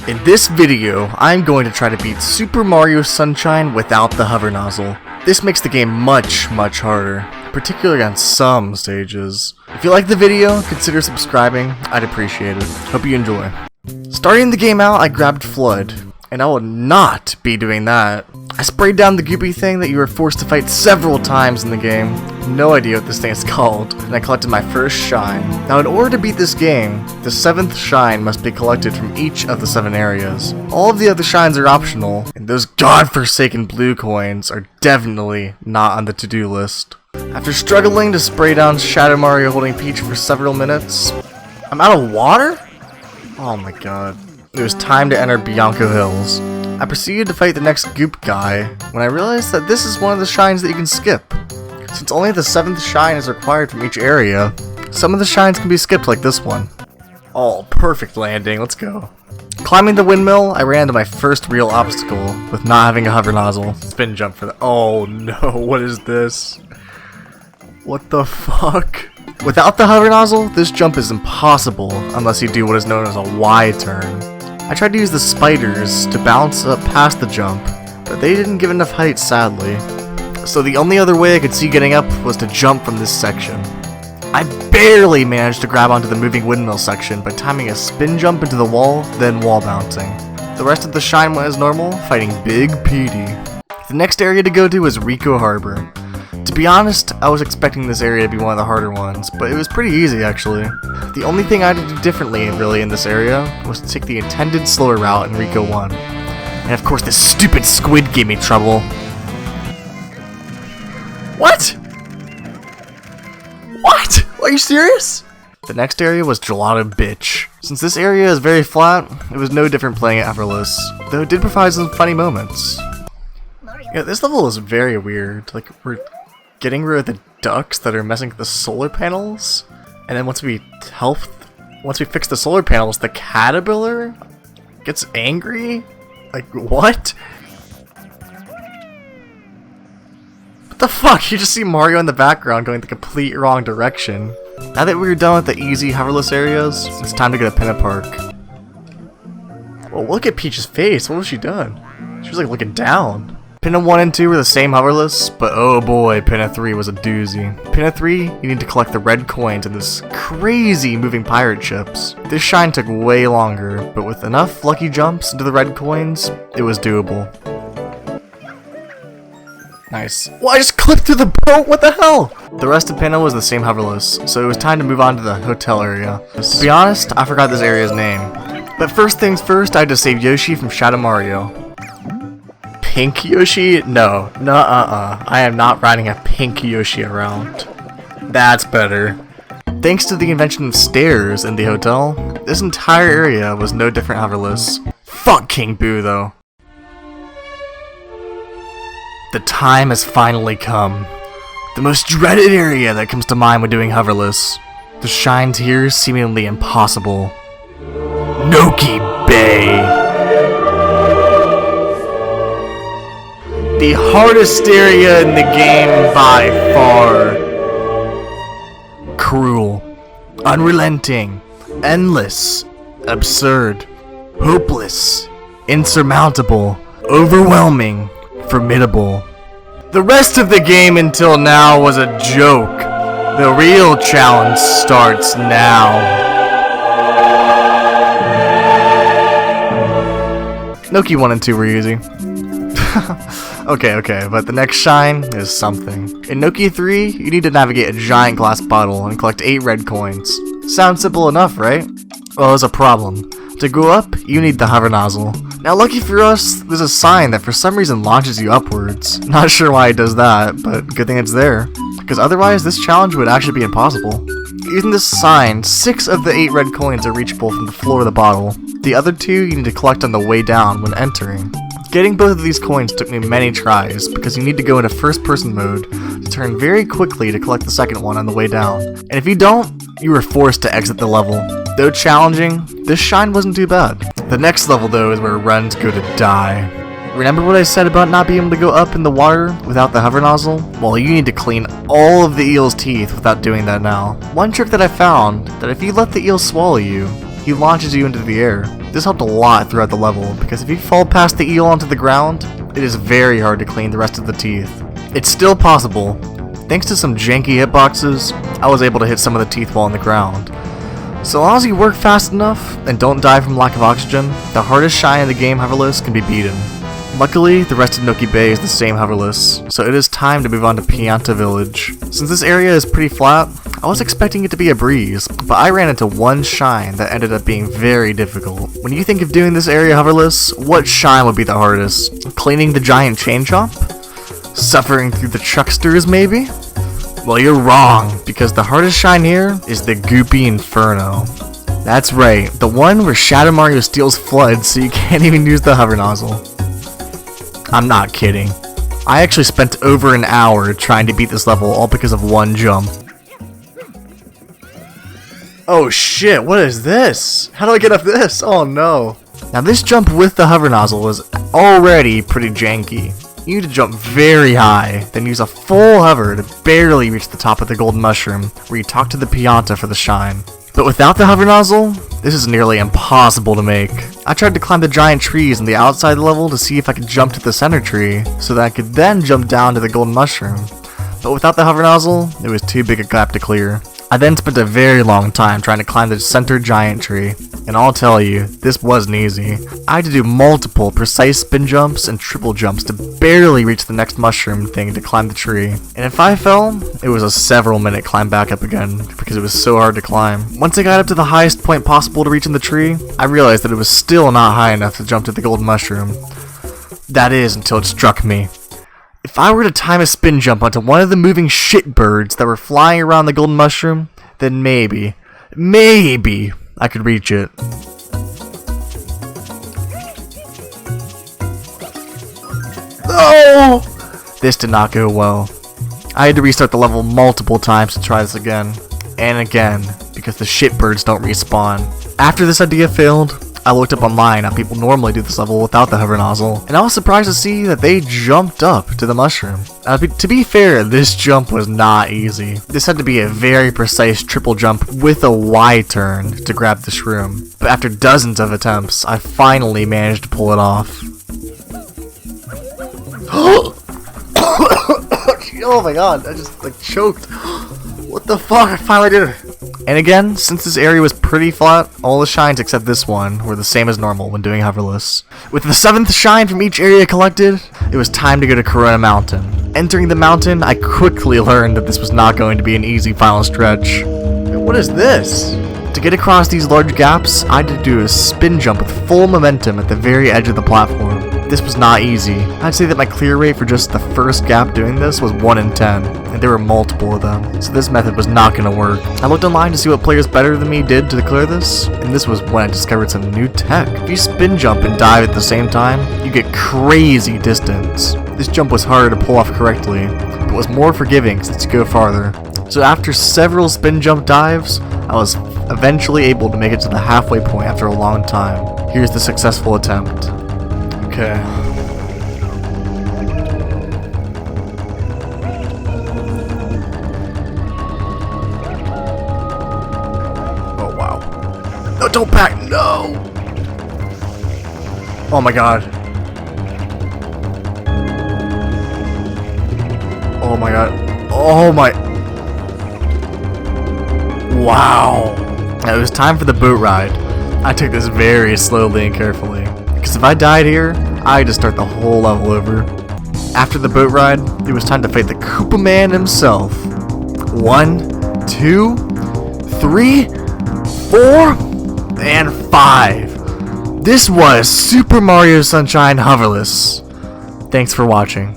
In this video, I'm going to try to beat Super Mario Sunshine without the hover nozzle. This makes the game much harder, particularly on some stages. If you like the video, consider subscribing, I'd appreciate it. Hope you enjoy. Starting the game out, I grabbed Flood, and I will not be doing that. I sprayed down the goopy thing that you were forced to fight several times in the game. No idea what this thing is called, and I collected my first shine. Now in order to beat this game, the 7th shine must be collected from each of the 7 areas. All of the other shines are optional, and those godforsaken blue coins are definitely not on the to-do list. After struggling to spray down Shadow Mario holding Peach for several minutes, I'm out of water? Oh my god. It was time to enter Bianco Hills. I proceeded to fight the next goop guy when I realized that this is one of the shines that you can skip. Since only the 7th shine is required from each area, some of the shines can be skipped like this one. Oh, perfect landing, let's go. Climbing the windmill, I ran into my first real obstacle with not having a hover nozzle. Spin jump for the— oh no, what is this? What the fuck? Without the hover nozzle, this jump is impossible unless you do what is known as a Y turn. I tried to use the spiders to bounce up past the jump, but they didn't give enough height, sadly. So the only other way I could see getting up was to jump from this section. I barely managed to grab onto the moving windmill section by timing a spin jump into the wall, then wall bouncing. The rest of the shine went as normal, fighting Big Petey. The next area to go to was Rico Harbor. To be honest, I was expecting this area to be one of the harder ones, but it was pretty easy actually. The only thing I had to do differently really in this area was to take the intended slower route in Rico 1. And of course this stupid squid gave me trouble. What? What? Are you serious? The next area was Gelato Bitch. Since this area is very flat, it was no different playing at Hoverless, though it did provide some funny moments. Yeah, this level is very weird. Like, we're getting rid of the ducks that are messing with the solar panels, and then once we fix the solar panels, the caterpillar gets angry? Like, what? What the fuck? You just see Mario in the background going the complete wrong direction. Now that we're done with the easy hoverless areas, it's time to go to Pinna Park. Well, look at Peach's face. What was she doing? She was like looking down. Pinna 1 and 2 were the same hoverless, but oh boy, Pinna 3 was a doozy. Pinna 3, you need to collect the red coins and this crazy moving pirate ships. This shine took way longer, but with enough lucky jumps into the red coins, it was doable. Nice. Well, I just clipped through the boat, what the hell? The rest of Pinna was the same hoverless, so it was time to move on to the hotel area. To be honest, I forgot this area's name. But first things first, I had to save Yoshi from Shadow Mario. Pink Yoshi? No. Nuh-uh-uh. I am not riding a pink Yoshi around. That's better. Thanks to the invention of stairs in the hotel, this entire area was no different hoverless. Fuck King Boo, though. The time has finally come. The most dreaded area that comes to mind when doing hoverless. The shines here seemingly impossible. Noki Bay. The hardest area in the game by far. Cruel, unrelenting, endless, absurd, hopeless, insurmountable, overwhelming, formidable. The rest of the game until now was a joke. The real challenge starts now. Noki 1 and 2 were easy. Okay, but the next shine is something. In Noki 3, you need to navigate a giant glass bottle and collect 8 red coins. Sounds simple enough, right? Well, there's a problem. To go up, you need the hover nozzle. Now lucky for us, there's a sign that for some reason launches you upwards. Not sure why it does that, but good thing it's there. Because otherwise, this challenge would actually be impossible. Using this sign, 6 of the 8 red coins are reachable from the floor of the bottle. The other 2 you need to collect on the way down when entering. Getting both of these coins took me many tries, because you need to go into first-person mode to turn very quickly to collect the second one on the way down. And if you don't, you are forced to exit the level. Though challenging, this shine wasn't too bad. The next level though is where runs go to die. Remember what I said about not being able to go up in the water without the hover nozzle? Well, you need to clean all of the eel's teeth without doing that now. One trick that I found, that if you let the eel swallow you, he launches you into the air. This helped a lot throughout the level, because if you fall past the eel onto the ground, it is very hard to clean the rest of the teeth. It's still possible. Thanks to some janky hitboxes, I was able to hit some of the teeth while on the ground. So long as you work fast enough and don't die from lack of oxygen, the hardest shine in the game, Hoverless, can be beaten. Luckily, the rest of Nookie Bay is the same Hoverless, so it is time to move on to Pianta Village. Since this area is pretty flat, I was expecting it to be a breeze, but I ran into one shine that ended up being very difficult. When you think of doing this area Hoverless, what shine would be the hardest? Cleaning the giant chain chomp? Suffering through the chucksters, maybe? Well, you're wrong, because the hardest shine here is the Goopy Inferno. That's right, the one where Shadow Mario steals FLUDD so you can't even use the hover nozzle. I'm not kidding. I actually spent over an hour trying to beat this level all because of one jump. Oh shit, what is this? How do I get up this? Oh no. Now this jump with the hover nozzle is already pretty janky. You need to jump very high, then use a full hover to barely reach the top of the golden mushroom, where you talk to the Pianta for the shine. But without the hover nozzle, this is nearly impossible to make. I tried to climb the giant trees on the outside level to see if I could jump to the center tree, so that I could then jump down to the golden mushroom. But without the hover nozzle, it was too big a gap to clear. I then spent a very long time trying to climb the center giant tree, and I'll tell you, this wasn't easy. I had to do multiple precise spin jumps and triple jumps to barely reach the next mushroom thing to climb the tree. And if I fell, it was a several minute climb back up again, because it was so hard to climb. Once I got up to the highest point possible to reach in the tree, I realized that it was still not high enough to jump to the golden mushroom. That is, until it struck me. If I were to time a spin jump onto one of the moving shitbirds that were flying around the golden mushroom, then maybe I could reach it. Oh! This did not go well. I had to restart the level multiple times to try this again, and again, because the shitbirds don't respawn. After this idea failed, I looked up online how people normally do this level without the hover nozzle, and I was surprised to see that they jumped up to the mushroom. To be fair, this jump was not easy. This had to be a very precise triple jump with a Y turn to grab the shroom. But after dozens of attempts, I finally managed to pull it off. Oh my god, I just choked. What the fuck, I finally did it. And again, since this area was pretty flat, all the shines except this one were the same as normal when doing Hoverless. With the 7th shine from each area collected, it was time to go to Corona Mountain. Entering the mountain, I quickly learned that this was not going to be an easy final stretch. What is this? To get across these large gaps, I had to do a spin jump with full momentum at the very edge of the platform. This was not easy. I'd say that my clear rate for just the first gap doing this was 1 in 10, and there were multiple of them, so this method was not going to work. I looked online to see what players better than me did to clear this, and this was when I discovered some new tech. If you spin jump and dive at the same time, you get crazy distance. This jump was harder to pull off correctly, but was more forgiving since you go farther. So after several spin jump dives, I was eventually able to make it to the halfway point after a long time. Here's the successful attempt. Okay. Oh wow. No, don't back, no! Oh my god. Oh my god. Oh my... Wow. Now it was time for the boat ride. I took this very slowly and carefully, because if I died here, I had to start the whole level over. After the boat ride, it was time to fight the Koopa Man himself. 1, 2, 3, 4, and 5. This was Super Mario Sunshine Hoverless. Thanks for watching.